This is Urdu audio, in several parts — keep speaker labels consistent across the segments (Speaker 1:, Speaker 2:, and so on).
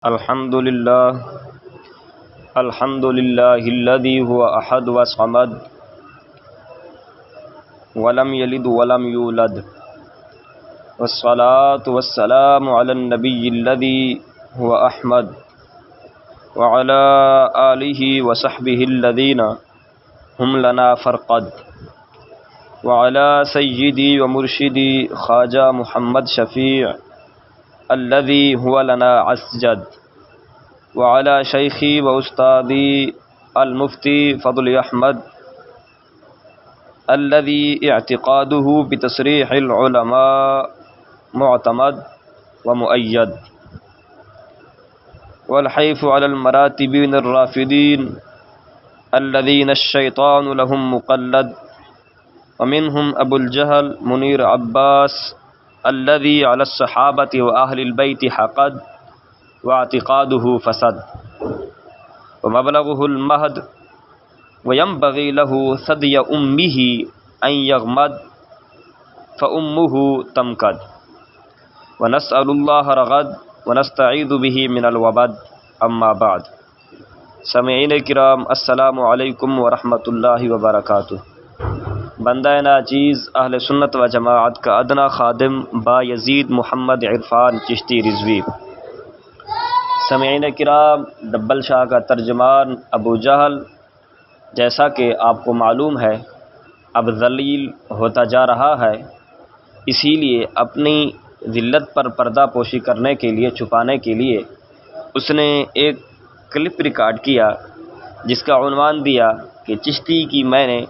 Speaker 1: الحمد لله الحمد لله الذي هو أحد وصمد ولم يلد ولم يولد والصلاة والسلام على النبي الذي هو أحمد وعلى آله وصحبه الذين هم لنا فرقد وعلى سيدي ومرشدي خواجہ محمد شفیع الذي هو لنا عسجد وعلى شيخي وأستاذي المفتي فضل أحمد الذي اعتقاده بتصريح العلماء معتمد ومؤيد والحيف على المراتب من الرافدين الذين الشيطان لهم مقلد ومنهم أبو الجهل منير عباس الذي على الصحابة وأهل البيت حقد واعتقاده فسد ومبلغه المهد وينبغي له ثدي أمه أن يغمد فأمه تمكد ونسأل الله رغد ونستعيذ به من الوبد اما بعد سامعین کرام السلام علیکم ورحمۃ اللہ وبرکاتہ۔ بندہ ناچیز اہل سنت و جماعت کا ادنا خادم با یزید محمد عرفان چشتی رضوی۔ سامعین کرام، دبل شاہ کا ترجمان ابو جہل جیسا کہ آپ کو معلوم ہے اب ذلیل ہوتا جا رہا ہے، اسی لیے اپنی ذلت پر پردہ پوشی کرنے کے لیے، چھپانے کے لیے اس نے ایک کلپ ریکارڈ کیا جس کا عنوان دیا کہ چشتی کی میں نے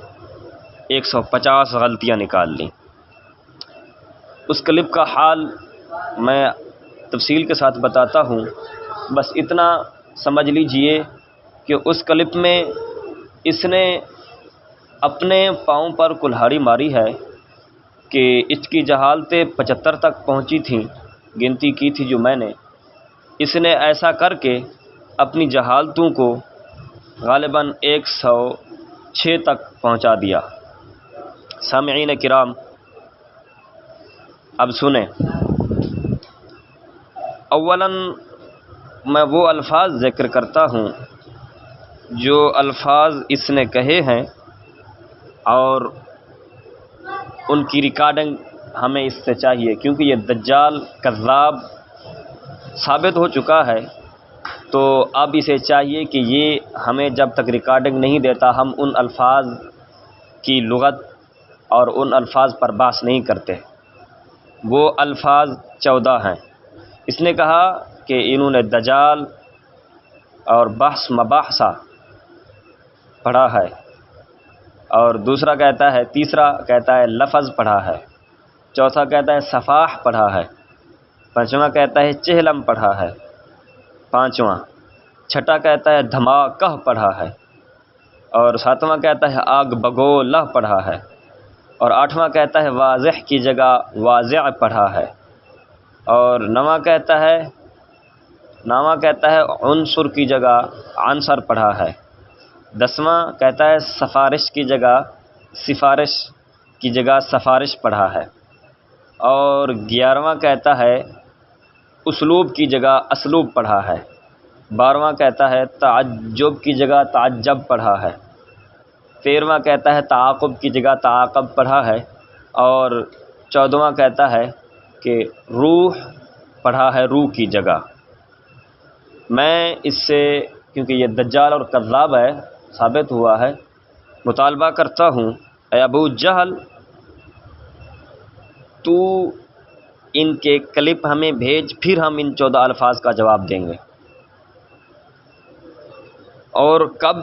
Speaker 1: 150 غلطیاں نکال لیں۔ اس کلپ کا حال میں تفصیل کے ساتھ بتاتا ہوں، بس اتنا سمجھ لیجئے کہ اس کلپ میں اس نے اپنے پاؤں پر کلہاڑی ماری ہے کہ اس کی جہالتیں 75 تک پہنچی تھیں، گنتی کی تھی جو میں نے۔ اس نے ایسا کر کے اپنی جہالتوں کو غالباً 106 تک پہنچا دیا۔ سامعین کرام، اب سنیں۔ اولاً میں وہ الفاظ ذکر کرتا ہوں جو الفاظ اس نے کہے ہیں، اور ان کی ریکارڈنگ ہمیں اس سے چاہیے، کیونکہ یہ دجال کذاب ثابت ہو چکا ہے۔ تو اب اسے چاہیے کہ یہ ہمیں جب تک ریکارڈنگ نہیں دیتا ہم ان الفاظ کی لغت اور ان الفاظ پر بحث نہیں کرتے۔ وہ الفاظ 14 ہیں۔ اس نے کہا کہ انہوں نے دجال اور بحث مباحثہ پڑھا ہے، اور دوسرا کہتا ہے، تیسرا کہتا ہے لفظ پڑھا ہے، چوتھا کہتا ہے صفاح پڑھا ہے، پانچواں کہتا ہے چہلم پڑھا ہے، پانچواں، چھٹا کہتا ہے دھماکہ پڑھا ہے، اور ساتواں کہتا ہے آگ بگولہ پڑھا ہے، اور آٹھواں کہتا ہے واضح کی جگہ واضع پڑھا ہے، اور نواں کہتا ہے عنصر کی جگہ عنصر پڑھا ہے، دسواں کہتا ہے سفارش کی جگہ سفارش کی جگہ سفارش پڑھا ہے، اور 11واں کہتا ہے اسلوب کی جگہ اسلوب پڑھا ہے، 12واں کہتا ہے تعجب کی جگہ تعجب پڑھا ہے، 13واں کہتا ہے تعاقب کی جگہ تعاقب پڑھا ہے، اور 14واں کہتا ہے کہ روح پڑھا ہے روح کی جگہ۔ میں اس سے، کیونکہ یہ دجال اور کذاب ہے، ثابت ہوا ہے، مطالبہ کرتا ہوں، اے ابو جہل، تو ان کے کلپ ہمیں بھیج، پھر ہم ان 14 الفاظ کا جواب دیں گے۔ اور کب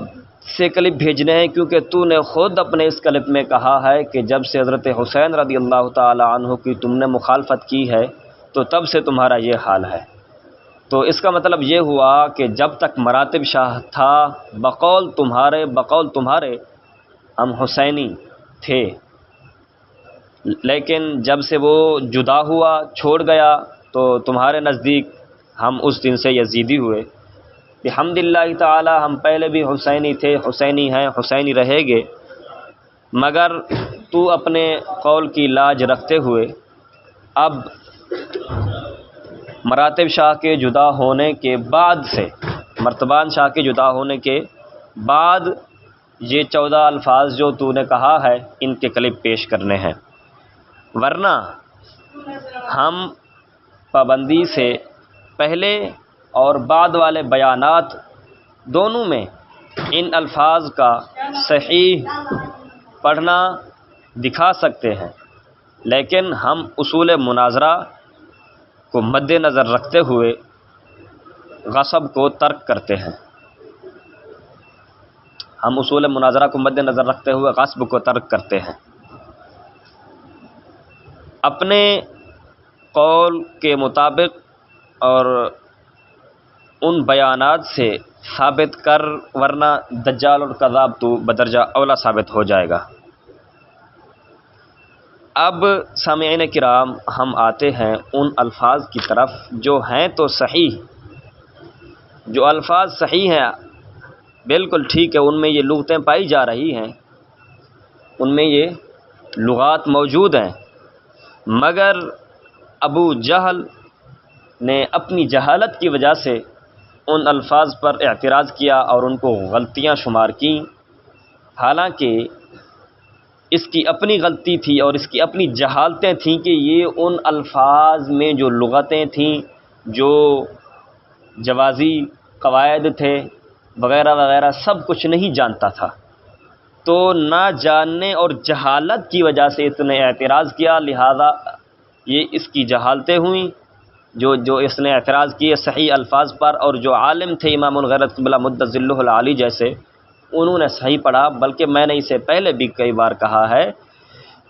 Speaker 1: سے کلپ بھیجنے ہیں؟ کیونکہ تو نے خود اپنے اس کلپ میں کہا ہے کہ جب سے حضرت حسین رضی اللہ تعالی عنہ کی تم نے مخالفت کی ہے تو تب سے تمہارا یہ حال ہے۔ تو اس کا مطلب یہ ہوا کہ جب تک مراتب شاہ تھا، بقول تمہارے ہم حسینی تھے، لیکن جب سے وہ جدا ہوا، چھوڑ گیا، تو تمہارے نزدیک ہم اس دن سے یزیدی ہوئے۔ بحمداللہ تعالی ہم پہلے بھی حسینی تھے، حسینی ہیں، حسینی رہیں گے، مگر تو اپنے قول کی لاج رکھتے ہوئے اب مراتب شاہ کے جدا ہونے کے بعد سے، مرتبان شاہ کے جدا ہونے کے بعد یہ 14 الفاظ جو تو نے کہا ہے ان کے کلپ پیش کرنے ہیں، ورنہ ہم پابندی سے پہلے اور بعد والے بیانات دونوں میں ان الفاظ کا صحیح پڑھنا دکھا سکتے ہیں، لیکن ہم اصول مناظرہ کو مد نظر رکھتے ہوئے غصب کو ترک کرتے ہیں، ہم اصول مناظرہ کو مد نظر رکھتے ہوئے غصب کو ترک کرتے ہیں۔ اپنے قول کے مطابق اور ان بیانات سے ثابت کر، ورنہ دجال اور کذاب تو بدرجہ اولا ثابت ہو جائے گا۔ اب سامعین کرام ہم آتے ہیں ان الفاظ کی طرف جو ہیں تو صحیح، جو الفاظ صحیح ہیں بالکل ٹھیک ہے، ان میں یہ لغتیں پائی جا رہی ہیں، ان میں یہ لغات موجود ہیں، مگر ابو جہل نے اپنی جہالت کی وجہ سے ان الفاظ پر اعتراض کیا اور ان کو غلطیاں شمار کیں، حالانکہ اس کی اپنی غلطی تھی اور اس کی اپنی جہالتیں تھیں کہ یہ ان الفاظ میں جو لغتیں تھیں، جو جوازی قواعد تھے وغیرہ وغیرہ سب کچھ نہیں جانتا تھا، تو نہ جاننے اور جہالت کی وجہ سے اس نے اعتراض کیا، لہذا یہ اس کی جہالتیں ہوئیں جو اس نے اعتراض کیے صحیح الفاظ پر، اور جو عالم تھے امام الغیرت قبلہ مد ظلہ العالی جیسے، انہوں نے صحیح پڑھا، بلکہ میں نے اسے پہلے بھی کئی بار کہا ہے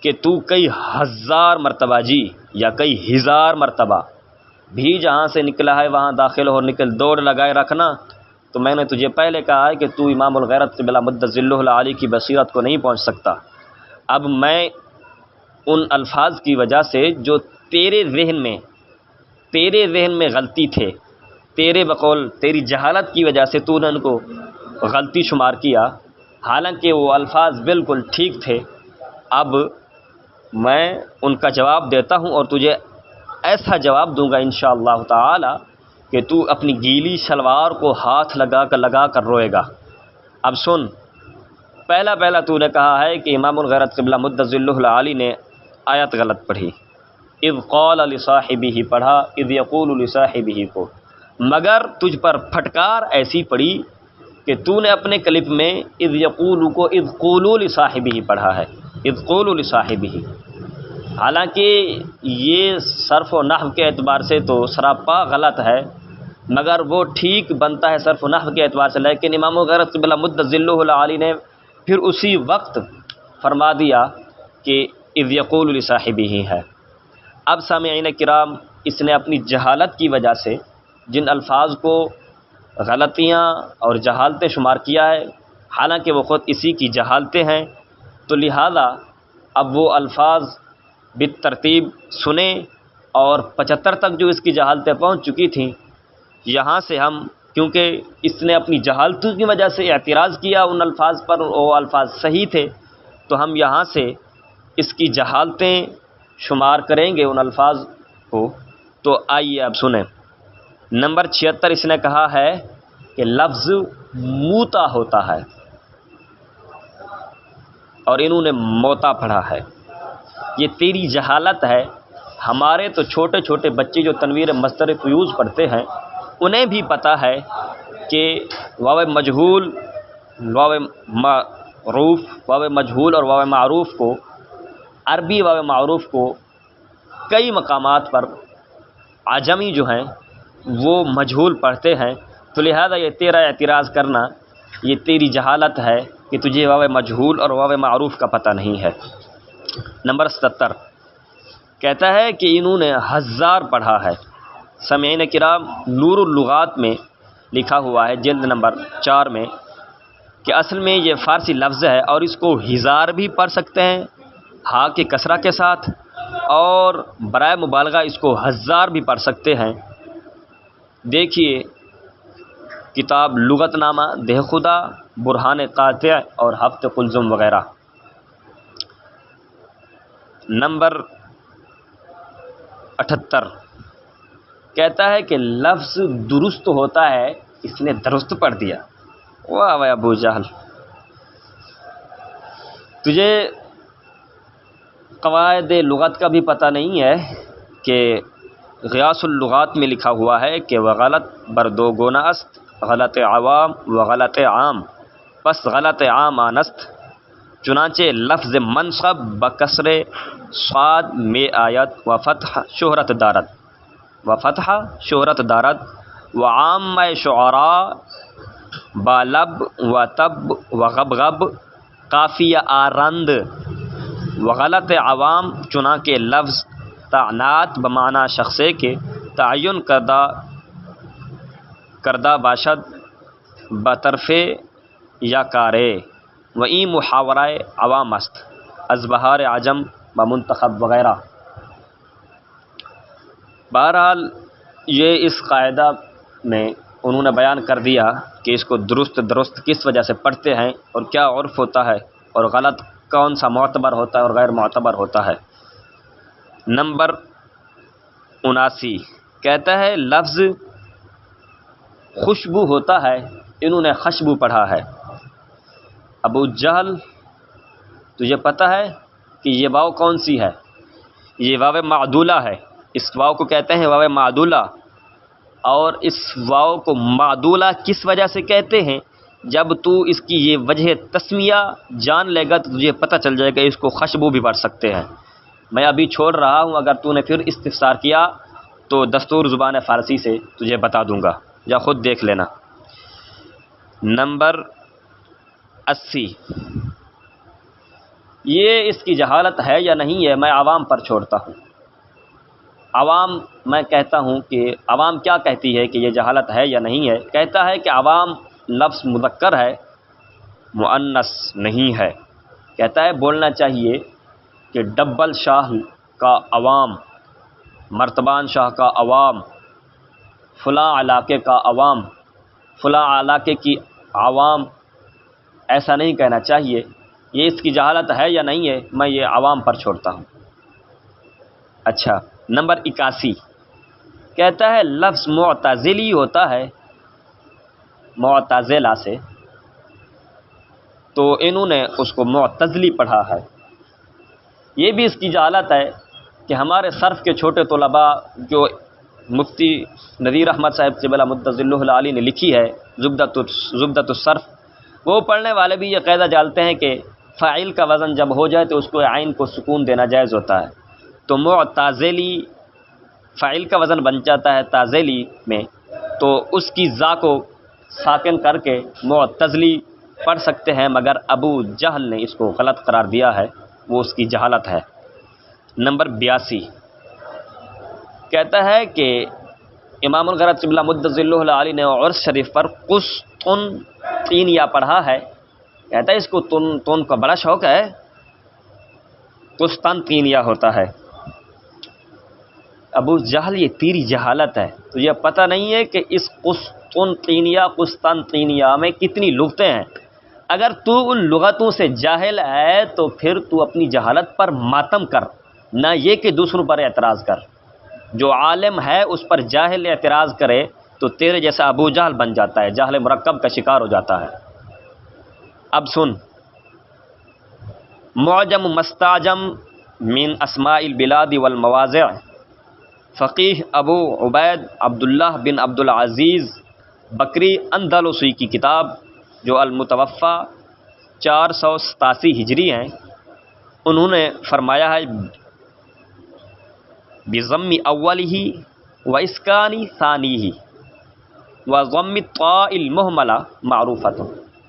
Speaker 1: کہ تو کئی ہزار مرتبہ جی یا کئی ہزار مرتبہ بھی جہاں سے نکلا ہے وہاں داخل ہو نکل دوڑ لگائے رکھنا، تو میں نے تجھے پہلے کہا ہے کہ تو امام الغیرت قبلہ مد ظلہ العالی کی بصیرت کو نہیں پہنچ سکتا۔ اب میں ان الفاظ کی وجہ سے جو تیرے ذہن میں غلطی تھے، تیرے بقول تیری جہالت کی وجہ سے تو نے ان کو غلطی شمار کیا، حالانکہ وہ الفاظ بالکل ٹھیک تھے، اب میں ان کا جواب دیتا ہوں اور تجھے ایسا جواب دوں گا انشاءاللہ تعالی کہ تو اپنی گیلی شلوار کو ہاتھ لگا کر روئے گا۔ اب سن، پہلا تو نے کہا ہے کہ امام الغیرت قبلہ مد ظلہ العالی نے آیت غلط پڑھی، اذ قال لصاحبہ پڑھا، اذ یقول لصاحبہ کو، مگر تجھ پر پھٹکار ایسی پڑی کہ تو نے اپنے کلپ میں اذ یقول کو اذ قولوا لصاحبہ پڑھا ہے، اذ قولوا لصاحبہ، حالانکہ یہ صرف و نحو کے اعتبار سے تو سراپا غلط ہے، مگر وہ ٹھیک بنتا ہے صرف و نحو کے اعتبار سے، لیکن امام الغیرت قبلہ مد ظلہ العالی نے پھر اسی وقت فرما دیا کہ اذ یقول لصاحبہ ہے۔ اب سامعین کرام، اس نے اپنی جہالت کی وجہ سے جن الفاظ کو غلطیاں اور جہالتیں شمار کیا ہے، حالانکہ وہ خود اسی کی جہالتیں ہیں، تو لہذا اب وہ الفاظ بالترتیب سنیں، اور 75 تک جو اس کی جہالتیں پہنچ چکی تھیں، یہاں سے ہم، کیونکہ اس نے اپنی جہالتوں کی وجہ سے اعتراض کیا ان الفاظ پر، وہ الفاظ صحیح تھے، تو ہم یہاں سے اس کی جہالتیں شمار کریں گے ان الفاظ کو۔ تو آئیے اب سنیں۔ نمبر 76 اس نے کہا ہے کہ لفظ موتا ہوتا ہے، اور انہوں نے موتا پڑھا ہے، یہ تیری جہالت ہے۔ ہمارے تو چھوٹے چھوٹے بچے جو تنویر مصدر فیوز پڑھتے ہیں انہیں بھی پتہ ہے کہ واو مجہول، واو معروف، واو مجہول اور واو معروف کو، عربی واو معروف کو کئی مقامات پر عجمی جو ہیں وہ مجہول پڑھتے ہیں، تو لہذا یہ تیرا اعتراض کرنا یہ تیری جہالت ہے کہ تجھے واو مجہول اور واو معروف کا پتہ نہیں ہے۔ نمبر 77 کہتا ہے کہ انہوں نے ہزار پڑھا ہے۔ سامعین کرام، نور اللغات میں لکھا ہوا ہے جلد نمبر 4 میں کہ اصل میں یہ فارسی لفظ ہے، اور اس کو ہزار بھی پڑھ سکتے ہیں ہاں کے کسرہ کے ساتھ، اور برائے مبالغہ اس کو ہزار بھی پڑھ سکتے ہیں۔ دیکھیے کتاب لغت نامہ دہ خدا، برہان قاطع اور ہفت قلزم وغیرہ۔ نمبر 78 کہتا ہے کہ لفظ درست ہوتا ہے، اس نے درست پڑھ دیا۔ واہ واہ ابو جہل، تجھے قواعد لغت کا بھی پتہ نہیں ہے کہ غیاث اللغات میں لکھا ہوا ہے کہ وغلط بردو گونا است غلط عوام و غلط عام، پس غلط عام آنست، چنانچہ لفظ منصب بکسر صاد میں آیت و فتح شہرت دارت، و فتح شہرت دارت، و عام شعراء بالب و تب و غبغب قافیہ آرند، و غلط عوام چنانکہ لفظ تعنات بمعنی شخصے کے تعین کردہ باشد بطرف یا کارے، و این محاورہ عوام است از بہار عجم و منتخب وغیرہ۔ بہرحال یہ اس قاعدہ میں انہوں نے بیان کر دیا کہ اس کو درست کس وجہ سے پڑھتے ہیں اور کیا عرف ہوتا ہے اور غلط کون سا معتبر ہوتا ہے اور غیر معتبر ہوتا ہے۔ نمبر 79 کہتا ہے لفظ خوشبو ہوتا ہے، انہوں نے خشبو پڑھا ہے۔ ابو جہل، تجھے پتہ ہے کہ یہ واو کون سی ہے؟ یہ واو معدولہ ہے، اس واو کو کہتے ہیں واو معدولہ، اور اس واو کو معدولہ کس وجہ سے کہتے ہیں؟ جب تو اس کی یہ وجہ تسمیہ جان لے گا تو تجھے پتہ چل جائے گا اس کو خشبو بھی پڑھ سکتے ہیں۔ میں ابھی چھوڑ رہا ہوں، اگر تو نے پھر استفسار کیا تو دستور زبان فارسی سے تجھے بتا دوں گا، یا خود دیکھ لینا۔ نمبر 80 یہ اس کی جہالت ہے یا نہیں ہے، میں عوام پر چھوڑتا ہوں۔ عوام، میں کہتا ہوں کہ عوام کیا کہتی ہے کہ یہ جہالت ہے یا نہیں ہے۔ کہتا ہے کہ عوام لفظ مذکر ہے، مؤنث نہیں ہے۔ کہتا ہے بولنا چاہیے کہ ڈبل شاہ کا عوام، مرتبان شاہ کا عوام، فلاں علاقے کا عوام، فلاں علاقے کی عوام، ایسا نہیں کہنا چاہیے۔ یہ اس کی جہالت ہے یا نہیں ہے، میں یہ عوام پر چھوڑتا ہوں۔ اچھا، نمبر 81 کہتا ہے لفظ معتزلی ہوتا ہے، معتزلہ سے، تو انہوں نے اس کو معتزلی پڑھا ہے۔ یہ بھی اس کی جہالت ہے کہ ہمارے صرف کے چھوٹے طلباء جو مفتی نذیر احمد صاحب قبلہ مدظلہ العالی نے لکھی ہے زبدۃ الصرف، وہ پڑھنے والے بھی یہ قاعدہ جانتے ہیں کہ فاعل کا وزن جب ہو جائے تو اس کو عین کو سکون دینا جائز ہوتا ہے۔ تو معتزلی فاعل کا وزن بن جاتا ہے تازلی میں، تو اس کی زا کو ساکن کر کے معتزلی پڑھ سکتے ہیں، مگر ابو جہل نے اس کو غلط قرار دیا ہے، وہ اس کی جہالت ہے۔ نمبر 82 کہتا ہے کہ امام الغرض قبلہ مدظلہ العالی نے عرس شریف پر قسطنطینیہ پڑھا ہے۔ کہتا ہے اس کو تون کا بڑا شوق ہے، قسطنطینیہ ہوتا ہے۔ ابو جہل، یہ تیری جہالت ہے، تو یہ پتہ نہیں ہے کہ اس قسطنطینیہ میں کتنی لغتیں ہیں۔ اگر تو ان لغتوں سے جاہل ہے تو پھر تو اپنی جہالت پر ماتم کر، نہ یہ کہ دوسروں پر اعتراض کر۔ جو عالم ہے اس پر جاہل اعتراض کرے تو تیرے جیسا ابو جہل بن جاتا ہے، جہل مرکب کا شکار ہو جاتا ہے۔ اب سن، معجم مستعجم من اسماء البلاد والمواضع، فقیہ ابو عبید عبداللہ بن عبدالعزیز بکری اندلسی کی کتاب جو المتوفی 487 ہجری ہیں، انہوں نے فرمایا ہے بضم اولہ و اسکان ثانیہ و ضم الطاء المہملہ معروفۃ،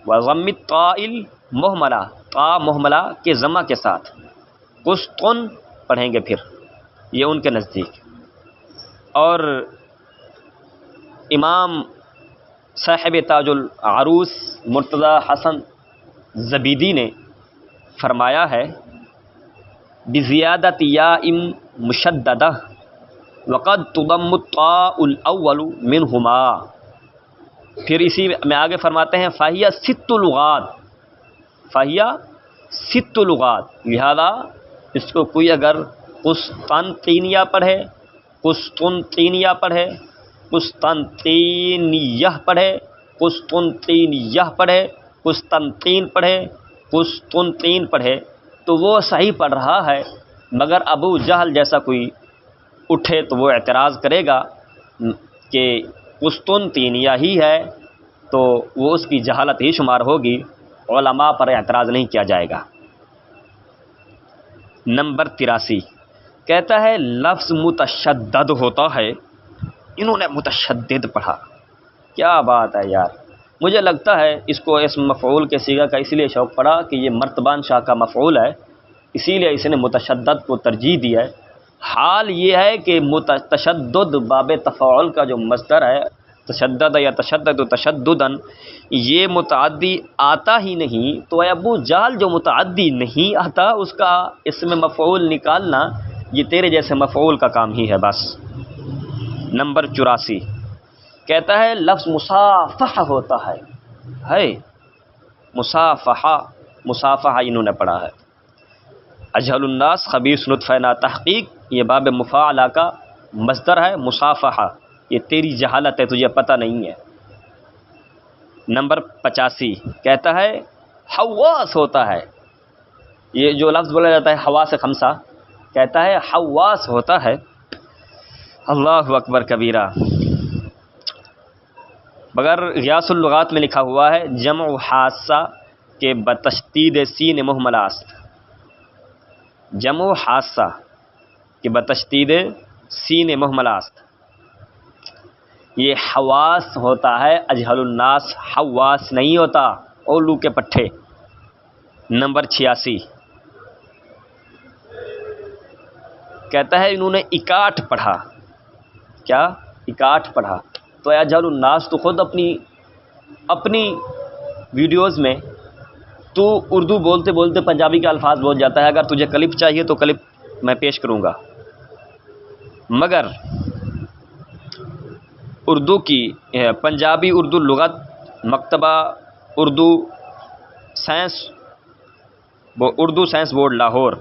Speaker 1: و ضم الطاء المہملہ، طا مہملہ کے ضمہ کے ساتھ، قسطن پڑھیں گے پھر، یہ ان کے نزدیک۔ اور امام صاحب تاج العروس مرتضی حسن زبیدی نے فرمایا ہے بزیادت یاء مشددہ وقد تضم الطاء الاول منہما، پھر اسی میں آگے فرماتے ہیں فاہیہ ست لغات، فاہیہ ست لغات، لہذا اس کو کوئی اگر قسطنطینیہ پڑھے قسطنطینیہ پڑھے، قسطنطینیہ پڑھے، قسطنطینیہ پڑھے، قسطنطین پڑھے، قسطنطین پڑھے تو وہ صحیح پڑھ رہا ہے، مگر ابو جہل جیسا کوئی اٹھے تو وہ اعتراض کرے گا کہ قسطنطینیہ ہی ہے، تو وہ اس کی جہالت ہی شمار ہوگی، علماء پر اعتراض نہیں کیا جائے گا۔ نمبر 83 کہتا ہے لفظ متشدد ہوتا ہے، انہوں نے متشدد پڑھا، کیا بات ہے یار، مجھے لگتا ہے اس کو اس مفعول کے صیغہ کا اس لیے شوق پڑا کہ یہ مرتبان شاہ کا مفعول ہے، اسی لیے اس نے متشدد کو ترجیح دی ہے۔ حال یہ ہے کہ تشدد باب تفاعل کا جو مصدر ہے، تشدد یا تشدد تشددن، یہ متعدی آتا ہی نہیں، تو ابو جہل جو متعدی نہیں آتا اس کا اس میں مفعول نکالنا یہ تیرے جیسے مفعول کا کام ہی ہے بس۔ نمبر 84 کہتا ہے لفظ مصافحہ ہوتا ہے مصافحہ، مصافحہ انہوں نے پڑھا ہے۔ اجہل الناس خبیث نطفہ نا تحقیق، یہ باب مفاعلہ کا مصدر ہے مصافحہ، یہ تیری جہالت ہے، تجھے پتہ نہیں ہے۔ نمبر 85 کہتا ہے حواس ہوتا ہے، یہ جو لفظ بولا جاتا ہے حواس خمسہ، کہتا ہے حواس ہوتا ہے۔ اللہ اکبر کبیرہ، مگر غیاث اللغات میں لکھا ہوا ہے جمع حاسہ کے بتشدید سین مہملاست، جمع حاسہ کہ بتشدید سین مہملاست، یہ حواس ہوتا ہے، اجہل الناس حواس نہیں ہوتا، اولو کے پٹھے۔ نمبر 86 کہتا ہے انہوں نے اکاٹھ پڑھا، کیا اکاٹھ پڑھا، تو اجہل الناس تو خود اپنی ویڈیوز میں تو اردو بولتے بولتے پنجابی کے الفاظ بول جاتا ہے، اگر تجھے کلپ چاہیے تو کلپ میں پیش کروں گا، مگر اردو کی پنجابی اردو لغت مکتبہ اردو سائنس بورڈ لاہور،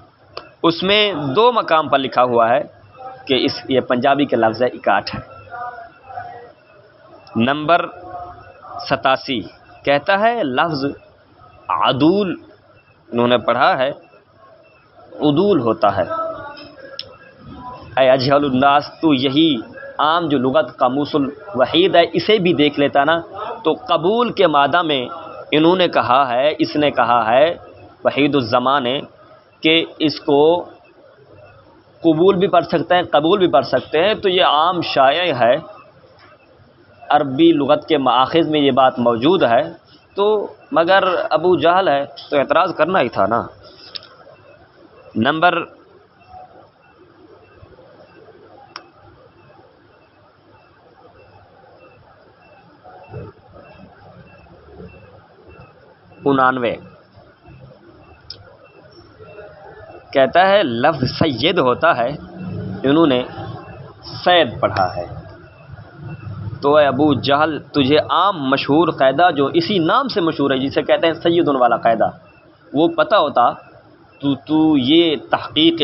Speaker 1: اس میں 2 مقام پر لکھا ہوا ہے کہ یہ پنجابی کے لفظ ہے اکاٹھ ہے۔ نمبر 87 کہتا ہے لفظ عدول، انہوں نے پڑھا ہے عدول ہوتا ہے۔ اے اجہل الناس، تو یہی عام جو لغت قاموس الوحید ہے اسے بھی دیکھ لیتا نا، تو قبول کے مادہ میں انہوں نے کہا ہے، اس نے کہا ہے وحید الزمان نے کہ اس کو قبول بھی پڑھ سکتے ہیں قبول بھی پڑھ سکتے ہیں، تو یہ عام شائع ہے، عربی لغت کے مآخذ میں یہ بات موجود ہے، تو مگر ابو جہل ہے تو اعتراض کرنا ہی تھا نا۔ نمبر 99 کہتا ہے لفظ سید ہوتا ہے، انہوں نے سید پڑھا ہے، تو اے ابو جہل تجھے عام مشہور قاعدہ جو اسی نام سے مشہور ہے جسے کہتے ہیں سیدن والا قاعدہ وہ پتہ ہوتا تو یہ تحقیق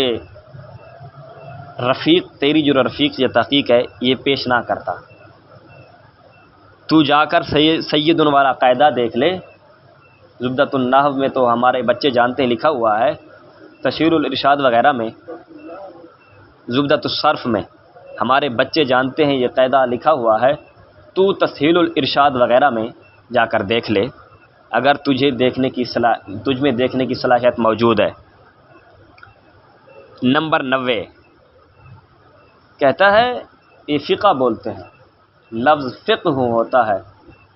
Speaker 1: رفیق، تیری جو رفیق یہ تحقیق ہے یہ پیش نہ کرتا، تو جا کر سیدن والا قاعدہ دیکھ لے، زبدۃ النحو میں تو ہمارے بچے جانتے ہیں لکھا ہوا ہے، تشہیر الارشاد وغیرہ میں، زبدۃ الصرف میں ہمارے بچے جانتے ہیں یہ قاعدہ لکھا ہوا ہے، تو تسہیل الارشاد وغیرہ میں جا کر دیکھ لے اگر تجھ میں دیکھنے کی صلاحیت موجود ہے۔ نمبر 90 کہتا ہے یہ فقہ بولتے ہیں، لفظ فقہ ہوتا ہے،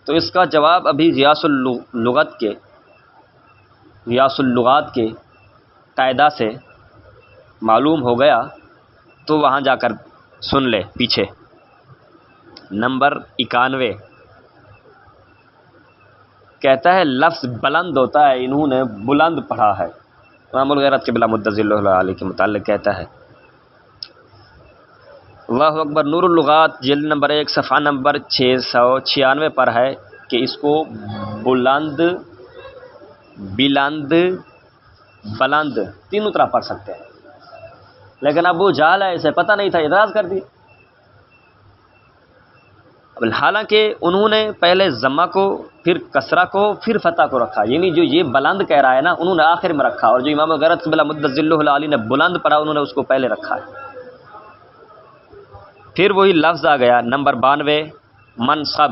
Speaker 1: تو اس کا جواب ابھی غیاث اللغات کے قاعدہ سے معلوم ہو گیا، تو وہاں جا کر سن لے پیچھے۔ نمبر 91 کہتا ہے لفظ بلند ہوتا ہے، انہوں نے بلند پڑھا ہے، امام الغیرت کے بلا مدذل اللہ علیہ کے متعلق کہتا ہے۔ اللہ اکبر، نور اللغات جلد نمبر 1 صفحہ نمبر 696 پر ہے کہ اس کو بلند، بلند تینوں طرح پڑھ سکتے ہیں، لیکن ابو جہل ہے اسے پتہ نہیں تھا، اعتراض کر دی، حالانکہ انہوں نے پہلے ضمہ کو، پھر کسرہ کو، پھر فتح کو رکھا، یعنی جو یہ بلند کہہ رہا ہے نا انہوں نے آخر میں رکھا، اور جو امام غرض قبلہ مدۃ ذلہ العالی نے بلند پڑھا انہوں نے اس کو پہلے رکھا ہے۔ پھر وہی لفظ آ گیا نمبر 92 منصب،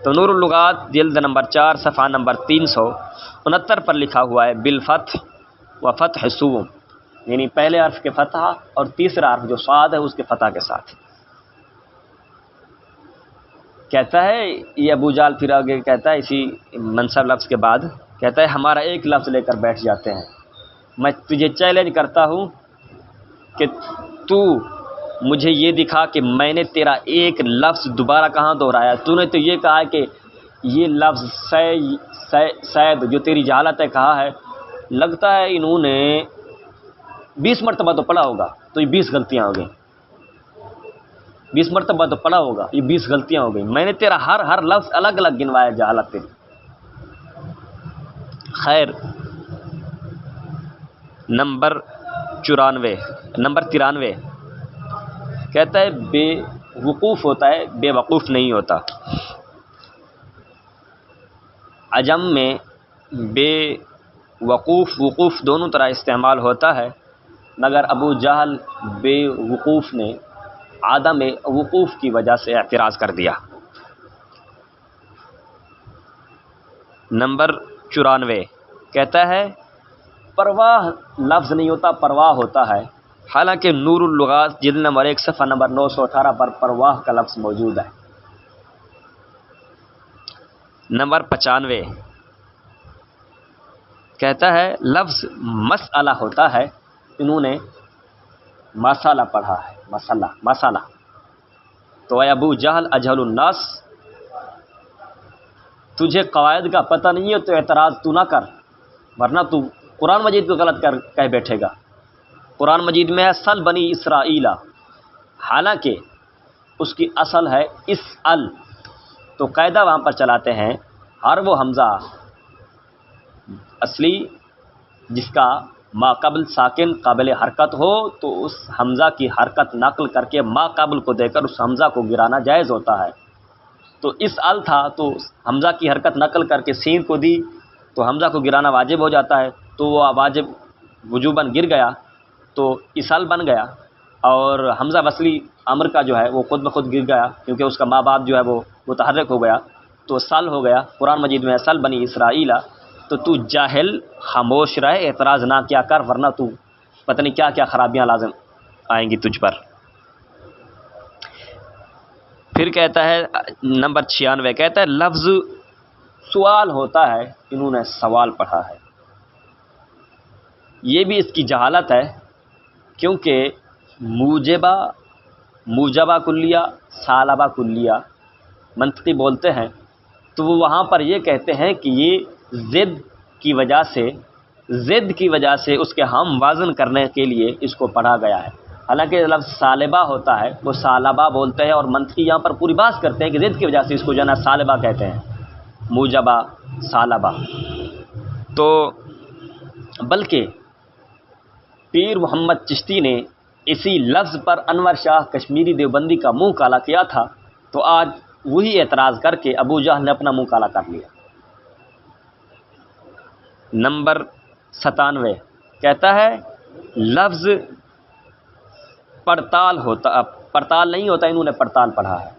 Speaker 1: تو نور اللغات جلد نمبر 4 صفحہ نمبر 369 پر لکھا ہوا ہے بالفتح و فتح سوم، یعنی پہلے حرف کے فتح اور تیسرا حرف جو صاد ہے اس کے فتح کے ساتھ۔ کہتا ہے یہ ابو جال پھر آگے کہتا ہے اسی منصب لفظ کے بعد، کہتا ہے ہمارا ایک لفظ لے کر بیٹھ جاتے ہیں، میں تجھے چیلنج کرتا ہوں کہ تو مجھے یہ دکھا کہ میں نے تیرا ایک لفظ دوبارہ کہاں دہرایا۔ تو نے تو یہ کہا ہے کہ یہ لفظ سید جو تیری جہالت ہے کہا ہے، لگتا ہے انہوں نے 20 مرتبہ تو پڑھا ہوگا، تو یہ 20 غلطیاں ہو گئیں، 20 مرتبہ تو پڑھا ہوگا، یہ 20 غلطیاں ہو گئیں، میں نے تیرا ہر لفظ الگ الگ گنوایا جہالت تیری۔ خیر، نمبر 93 کہتا ہے بے وقوف ہوتا ہے، بے وقوف نہیں ہوتا۔ عجم میں بے وقوف دونوں طرح استعمال ہوتا ہے، مگر ابو جہل بے وقوف نے عدم وقوف کی وجہ سے اعتراض کر دیا۔ نمبر 94 کہتا ہے پرواہ لفظ نہیں ہوتا، پرواہ ہوتا ہے، حالانکہ نور اللغات جلد نمبر 1 صفحہ نمبر 918 پر پرواہ کا لفظ موجود ہے۔ نمبر 95 کہتا ہے لفظ مسئلہ ہوتا ہے، انہوں نے مسئلہ پڑھا ہے، مسئلہ۔ تو اے ابو جہل اجہل الناس، تجھے قواعد کا پتہ نہیں ہے تو اعتراض تو نہ کر، ورنہ تو قرآن مجید کو غلط کہہ بیٹھے گا۔ قرآن مجید میں ہے سل بنی اسرائیل، حالانکہ اس کی اصل ہے اسأل، تو قاعدہ وہاں پر چلاتے ہیں ہر وہ حمزہ اصلی جس کا ما قبل ساکن قابل حرکت ہو تو اس حمزہ کی حرکت نقل کر کے ما قبل کو دے کر اس حمزہ کو گرانا جائز ہوتا ہے۔ تو اسأل تھا تو حمزہ کی حرکت نقل کر کے سین کو دی تو حمزہ کو گرانا واجب ہو جاتا ہے، تو وہ واجب وجوباً گر گیا تو اسأل بن گیا، اور حمزہ وصلی امر کا جو ہے وہ خود بخود گر گیا کیونکہ اس کا ماں باپ جو ہے وہ متحرک ہو گیا، تو سل ہو گیا۔ قرآن مجید میں سل بنی اسرائیل، تو جاہل خاموش رہے، اعتراض نہ کیا کر، ورنہ تو پتہ نہیں کیا کیا خرابیاں لازم آئیں گی تجھ پر۔ پھر کہتا ہے نمبر 96 کہتا ہے لفظ سوال ہوتا ہے، انہوں نے سوال پڑھا ہے، یہ بھی اس کی جہالت ہے، کیونکہ موجبہ کلیہ سالبہ کلیہ منطقی بولتے ہیں، تو وہ وہاں پر یہ کہتے ہیں کہ یہ ضد کی وجہ سے اس کے ہم وزن کرنے کے لیے اس کو پڑھا گیا ہے، حالانکہ لفظ سالبہ ہوتا ہے وہ سالبہ بولتے ہیں، اور منطقی یہاں پر پوری بات کرتے ہیں کہ ضد کی وجہ سے اس کو جو ہے نا سالبہ کہتے ہیں، موجبہ سالبہ۔ تو بلکہ پیر محمد چشتی نے اسی لفظ پر انور شاہ کشمیری دیوبندی کا منہ کالا کیا تھا، تو آج وہی اعتراض کر کے ابو جہل نے اپنا منہ کالا کر لیا۔ نمبر 97 کہتا ہے لفظ پڑتال نہیں ہوتا، انہوں نے پڑتال پڑھا ہے،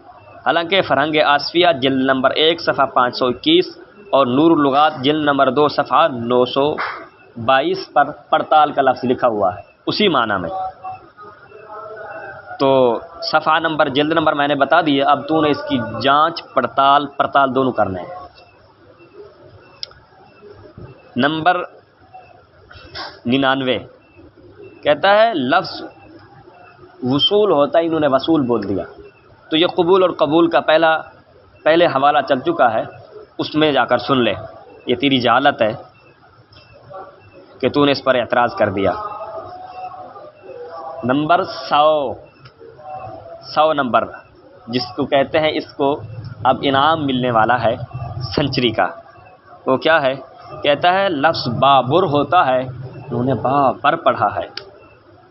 Speaker 1: حالانکہ فرہنگ آصفیہ جلد نمبر 1 صفحہ 521 اور نور اللغات جلد نمبر 2 صفحہ 922 پر پڑتال کا لفظ لکھا ہوا ہے اسی معنی میں۔ تو صفحہ نمبر جلد نمبر میں نے بتا دیا، اب تو نے اس کی جانچ پڑتال دونوں کرنے ہیں۔ نمبر 99 کہتا ہے لفظ وصول ہوتا ہے، انہوں نے وصول بول دیا، تو یہ قبول اور قبول کا پہلے حوالہ چل چکا ہے، اس میں جا کر سن لے، یہ تیری جہالت ہے کہ تو نے اس پر اعتراض کر دیا۔ نمبر 100 نمبر جس کو کہتے ہیں، اس کو اب انعام ملنے والا ہے سنچری کا، وہ کیا ہے؟ کہتا ہے لفظ بابر ہوتا ہے، انہوں نے بابر پڑھا ہے۔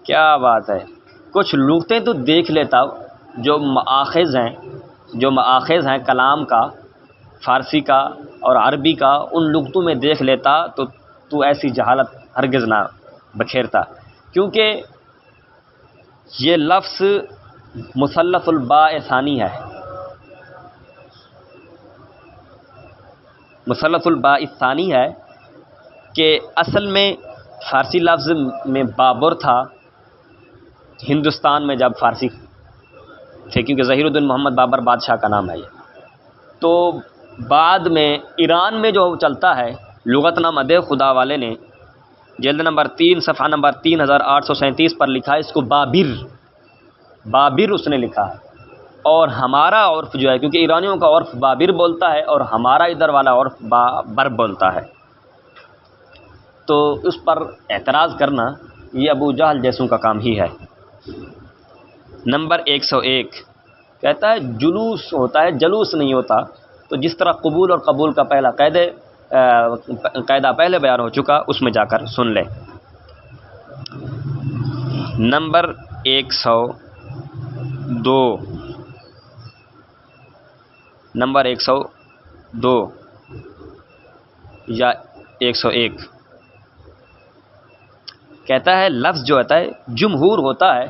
Speaker 1: کیا بات ہے، کچھ لغتیں تو دیکھ لیتا جو مآخذ ہیں جو مآخذ ہیں کلام کا، فارسی کا اور عربی کا، ان لغتوں میں دیکھ لیتا تو ایسی جہالت ہرگز نہ بکھیرتا، کیونکہ یہ لفظ مثلث الباء ثانی ہے، مثلث الباء ثانی ہے کہ اصل میں فارسی لفظ میں بابر تھا ہندوستان میں جب فارسی تھے، کیونکہ ظہیر الدین محمد بابر بادشاہ کا نام ہے یہ، تو بعد میں ایران میں جو چلتا ہے لغت نامہ خدا والے نے جلد نمبر 3 صفحہ نمبر 3837 پر لکھا ہے اس کو بابر اس نے لکھا ہے، اور ہمارا عرف جو ہے، کیونکہ ایرانیوں کا عرف بابر بولتا ہے اور ہمارا ادھر والا عرف بابر بولتا ہے، تو اس پر اعتراض کرنا یہ ابو جہل جیسوں کا کام ہی ہے۔ نمبر 101 کہتا ہے جلوس ہوتا ہے، جلوس نہیں ہوتا، تو جس طرح قبول اور قبول کا پہلا قاعدہ پہلے بیان ہو چکا، اس میں جا کر سن لیں۔ نمبر 102 یا 101 کہتا ہے لفظ جو ہوتا ہے جمہور ہوتا ہے،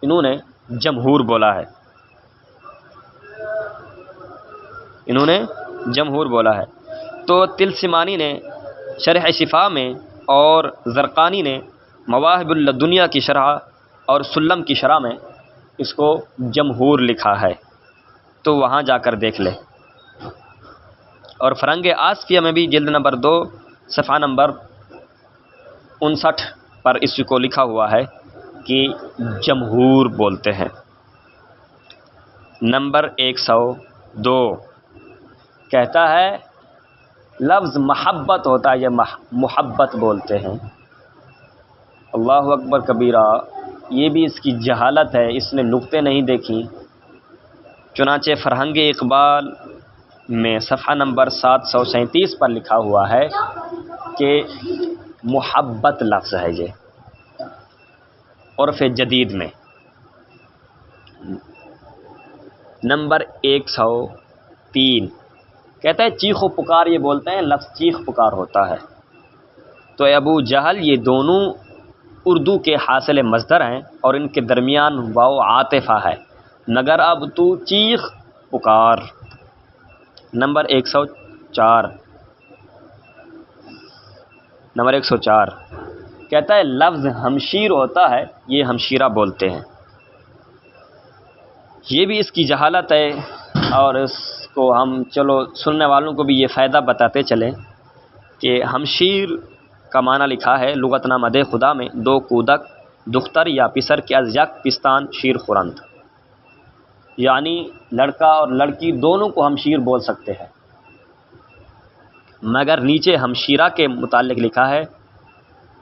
Speaker 1: انہوں نے جمہور بولا ہے، انہوں نے جمہور بولا ہے، تو طلسمانی نے شرح شفا میں اور زرقانی نے مواہب الدنیا کی شرح اور سلم کی شرح میں اس کو جمہور لکھا ہے، تو وہاں جا کر دیکھ لے۔ اور فرنگ آصفیہ میں بھی جلد نمبر 2 صفحہ نمبر 59 پر اس کو لکھا ہوا ہے کہ جمہور بولتے ہیں۔ نمبر 102 کہتا ہے لفظ محبت ہوتا ہے، یہ محبت بولتے ہیں۔ اللہ اکبر کبیرہ، یہ بھی اس کی جہالت ہے، اس نے نقطے نہیں دیکھی۔ چنانچہ فرہنگ اقبال میں صفحہ نمبر 737 پر لکھا ہوا ہے کہ محبت لفظ ہے یہ عرف جدید میں۔ نمبر 103 کہتا ہے چیخ و پکار، یہ بولتے ہیں لفظ چیخ پکار ہوتا ہے، تو ابو جہل یہ دونوں اردو کے حاصل مصدر ہیں اور ان کے درمیان واو عاطفہ ہے، مگر اب تو چیخ پکار۔ نمبر 104 کہتا ہے لفظ ہمشیر ہوتا ہے، یہ ہمشیرہ بولتے ہیں، یہ بھی اس کی جہالت ہے، اور اس کو ہم چلو سننے والوں کو بھی یہ فائدہ بتاتے چلیں کہ ہمشیر کا معنی لکھا ہے لغت نامہ خدا میں 2 کودک دختر یا پسر کے از یک پستان شیر خورند، یعنی لڑکا اور لڑکی دونوں کو ہمشیر بول سکتے ہیں، مگر نیچے ہمشیرہ کے متعلق لکھا ہے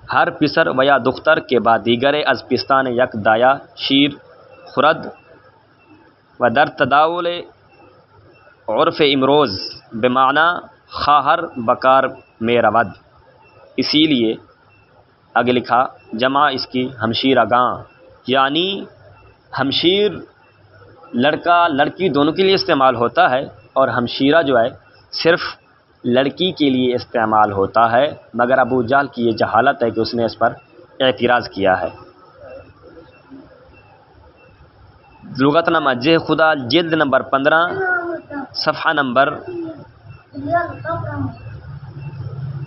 Speaker 1: ہر پسر و یا دختر کے بعد دیگر از پستان یک دایا شیر خورد و در تداول عرف امروز بمعنی خواہر بکار میں رود، اسی لیے آگے لکھا جمع اس کی ہمشیرہ گاں، یعنی ہمشیر لڑکا لڑکی دونوں کے لیے استعمال ہوتا ہے، اور ہمشیرہ جو ہے صرف لڑکی کے لیے استعمال ہوتا ہے، مگر ابو جہل کی یہ جہالت ہے کہ اس نے اس پر اعتراض کیا ہے۔ لغت نامہ خدا جلد نمبر 15 صفحہ نمبر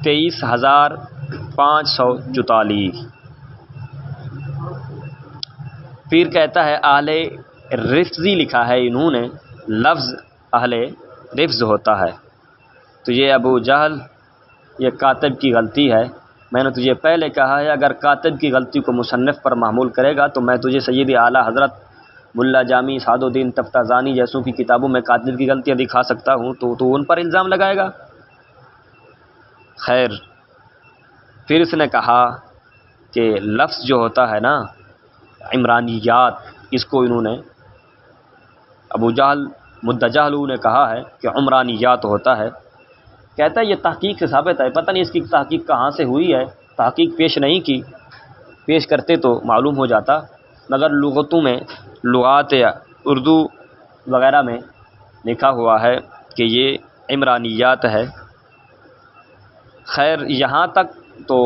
Speaker 1: 23544۔ پھر کہتا ہے اہل رفضی لکھا ہے انہوں نے، لفظ اہل رفض ہوتا ہے، تو یہ ابو جہل یہ کاتب کی غلطی ہے۔ میں نے تجھے پہلے کہا ہے اگر کاتب کی غلطی کو مصنف پر محمول کرے گا تو میں تجھے سید اعلیٰ حضرت ملا جامی سعد الدین تفتازانی جیسوں کی کتابوں میں کاتب کی غلطیاں دکھا سکتا ہوں، تو ان پر الزام لگائے گا۔ خیر، پھر اس نے کہا کہ لفظ جو ہوتا ہے نا عمرانیات، اس کو انہوں نے ابو جہل مدجہلوں نے کہا ہے کہ عمرانیات ہوتا ہے، کہتا ہے یہ تحقیق سے ثابت ہے، پتہ نہیں اس کی تحقیق کہاں سے ہوئی ہے، تحقیق پیش نہیں کی، پیش کرتے تو معلوم ہو جاتا، مگر لغتوں میں لغات اردو وغیرہ میں لکھا ہوا ہے کہ یہ عمرانیات ہے۔ خیر یہاں تک تو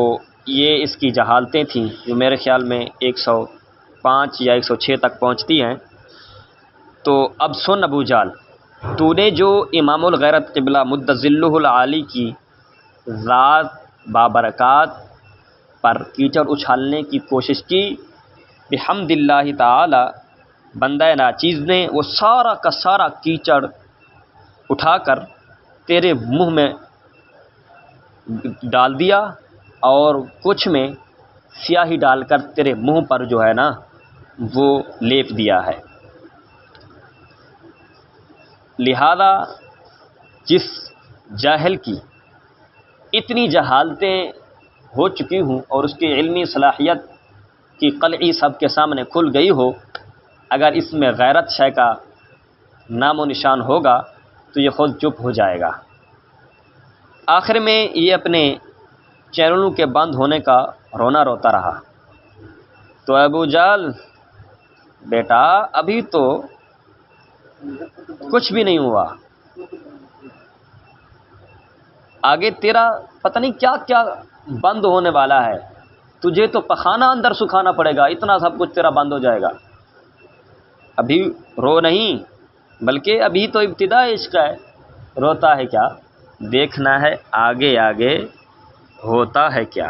Speaker 1: یہ اس کی جہالتیں تھیں جو میرے خیال میں 105 یا 106 تک پہنچتی ہیں۔ تو اب سن ابو جال، تو نے جو امام الغیرت قبلہ مد ظلہ العالی کی ذات بابرکات پر کیچڑ اچھالنے کی کوشش کی، بحمد اللہ تعالی بندہ ناچیز نے وہ سارا کا سارا کیچڑ اٹھا کر تیرے منہ میں ڈال دیا، اور کچھ میں سیاہی ڈال کر تیرے منہ پر جو ہے نا وہ لیپ دیا ہے۔ لہذا جس جاہل کی اتنی جہالتیں ہو چکی ہوں اور اس کی علمی صلاحیت کی قلعی سب کے سامنے کھل گئی ہو، اگر اس میں غیرت شے کا نام و نشان ہوگا تو یہ خود چپ ہو جائے گا۔ آخر میں یہ اپنے چینلوں کے بند ہونے کا رونا روتا رہا۔ تو ابو جال بیٹا ابھی تو کچھ بھی نہیں ہوا، آگے تیرا پتہ نہیں کیا کیا بند ہونے والا ہے، تجھے تو پخانہ اندر سکھانا پڑے گا، اتنا سب کچھ تیرا بند ہو جائے گا۔ ابھی رو نہیں، بلکہ ابھی تو ابتدا عشق ہے، روتا ہے کیا؟ دیکھنا ہے آگے آگے ہوتا ہے کیا۔